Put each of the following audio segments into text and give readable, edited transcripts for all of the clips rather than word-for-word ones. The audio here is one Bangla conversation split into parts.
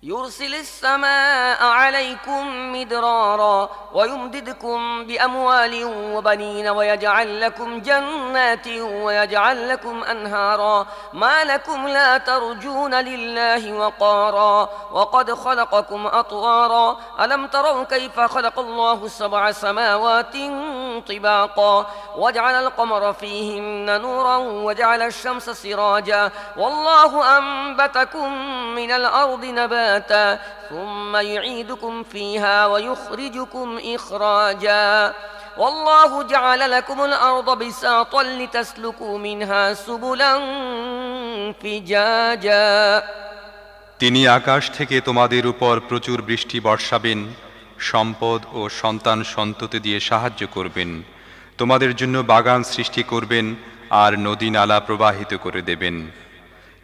يرسل السماء عليكم مدرارا ويمددكم بأموال وبنين ويجعل لكم جنات ويجعل لكم أنهارا ما لكم لا ترجون لله وقارا وقد خلقكم أطوارا ألم تروا كيف خلق الله 7 سماوات طباقا وجعل القمر فيهن نورا وجعل الشمس سراجا والله أنبتكم من الأرض نباتا ثم يعيدكم فيها ويخرجكم إخراجا والله جعل لكم الأرض بساطا لتسلكوا منها سبلا فجاجا তিনি আকাশ থেকে তোমাদের উপর প্রচুর বৃষ্টি বর্ষাবেন, সম্পদ ও সন্তান সন্ততি দিয়ে সাহায্য করবেন, তোমাদের জন্য বাগান সৃষ্টি করবেন আর নদী নালা প্রবাহিত করে দেবেন।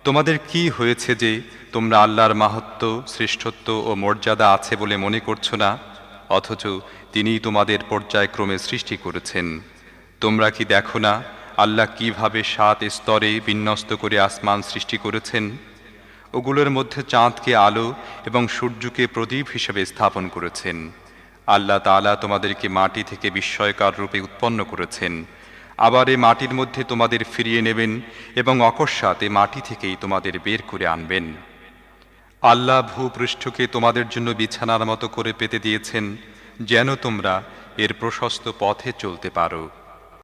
তোমাদের কি হয়েছে যে তোমরা আল্লাহর মাহাত্ম্য, শ্রেষ্ঠত্ব ও মর্যাদা আছে বলে মনে করছো না, অথচ তিনিই তোমাদের পর্যায়ক্রমে সৃষ্টি করেছেন। তোমরা কি দেখো না আল্লাহ কিভাবে 7 স্তরে বিন্যস্ত করে আসমান সৃষ্টি করেছেন? ওগুলোর মধ্যে চাঁদকে আলো এবং সূর্যকে প্রদীপ হিসেবে স্থাপন করেছেন। আল্লাহ তাআলা তোমাদেরকে মাটি থেকে বিস্ময়কর রূপে উৎপন্ন করেছেন, আবার এ মাটির মধ্যে তোমাদের ফিরিয়ে নেবেন এবং অকস্মাৎ এ মাটি থেকেই তোমাদের বের করে আনবেন। আল্লাহ ভূপৃষ্ঠকে তোমাদের জন্য বিছানার মতো করে পেতে দিয়েছেন, যেন তোমরা এর প্রশস্ত পথে চলতে পারো।